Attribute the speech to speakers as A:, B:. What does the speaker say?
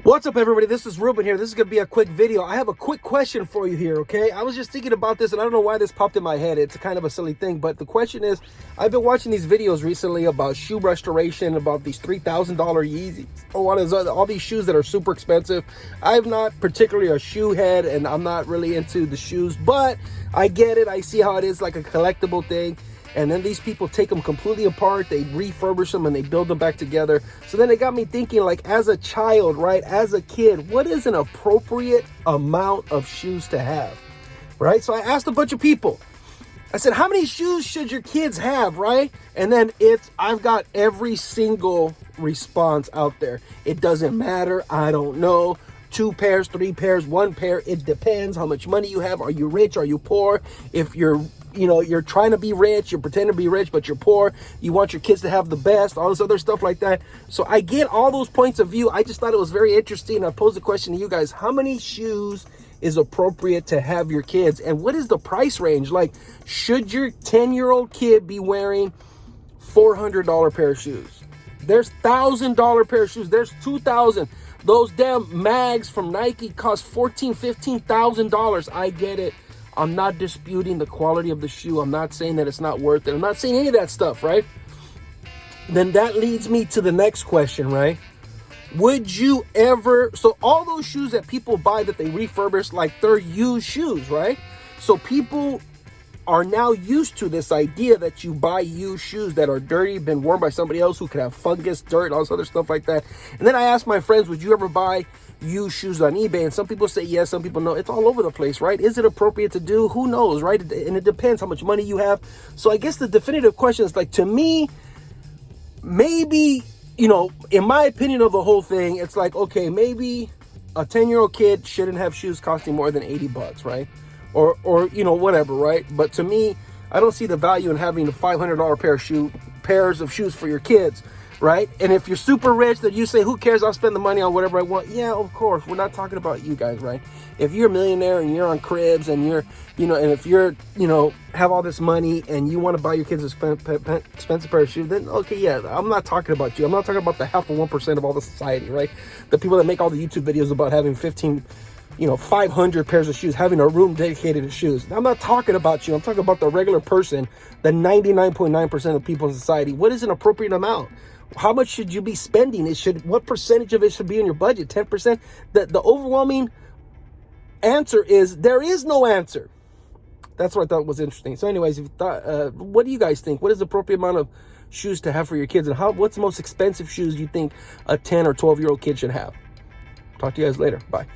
A: What's up, everybody? This is Ruben here. This is going to be a quick video. I have a quick question for you here, okay? I was just thinking about this, and I don't know why this popped in my head. It's kind of a silly thing, but the question is, I've been watching these videos recently about shoe restoration, about these $3,000 Yeezys, all these shoes that are super expensive. I'm not particularly a shoe head, and I'm not really into the shoes, but I get it. I see how it is like a collectible thing. And then these people take them completely apart, they refurbish them, and they build them back together. So then it got me thinking, like, as a child, right, as a kid, what is an appropriate amount of shoes to have, right? So I asked a bunch of people. I said, how many shoes should your kids have, right? And then I've got every single response out there. It doesn't matter, I don't know. 2 pairs, 3 pairs, 1 pair, it depends how much money you have. Are you rich? Are you poor? If you're trying to be rich, you're pretending to be rich, but you're poor, you want your kids to have the best, all this other stuff like that. So I get all those points of view. I just thought it was very interesting. I posed a question to you guys. How many shoes is appropriate to have your kids? And what is the price range? Like, should your 10-year-old kid be wearing $400 pair of shoes? There's $1,000 pair of shoes. There's $2,000. Those damn mags from Nike cost $14,000, $15,000. I get it. I'm not disputing the quality of the shoe. I'm not saying that it's not worth it. I'm not saying any of that stuff, right? Then that leads me to the next question, right? Would you ever... So all those shoes that people buy that they refurbish, like, they're used shoes, right? So people are now used to this idea that you buy used shoes that are dirty, been worn by somebody else who could have fungus, dirt, all this other stuff like that. And then I asked my friends, would you ever buy used shoes on eBay? And some people say yes, some people no. It's all over the place, right? Is it appropriate to do? Who knows, right? And it depends how much money you have. So I guess the definitive question is, like, to me, maybe, in my opinion of the whole thing, it's like, okay, maybe a 10-year-old kid shouldn't have shoes costing more than $80, right? Or whatever, right? But to me, I don't see the value in having a $500 pairs of shoes for your kids, right? And if you're super rich, that you say, who cares, I'll spend the money on whatever I want. Yeah, of course, we're not talking about you guys, right? If you're a millionaire and you're on cribs and you're, and if you're, have all this money and you want to buy your kids an expensive pair of shoes, then okay, yeah, I'm not talking about you. I'm not talking about the 0.5% of all the society, right? The people that make all the YouTube videos about having 500 pairs of shoes, having a room dedicated to shoes. I'm not talking about you. I'm talking about the regular person, the 99.9% of people in society. What is an appropriate amount? How much should you be spending? What percentage of it should be in your budget? 10%? The overwhelming answer is there is no answer. That's what I thought was interesting. So anyways, what do you guys think? What is the appropriate amount of shoes to have for your kids? And what's the most expensive shoes you think a 10 or 12-year-old kid should have? Talk to you guys later. Bye.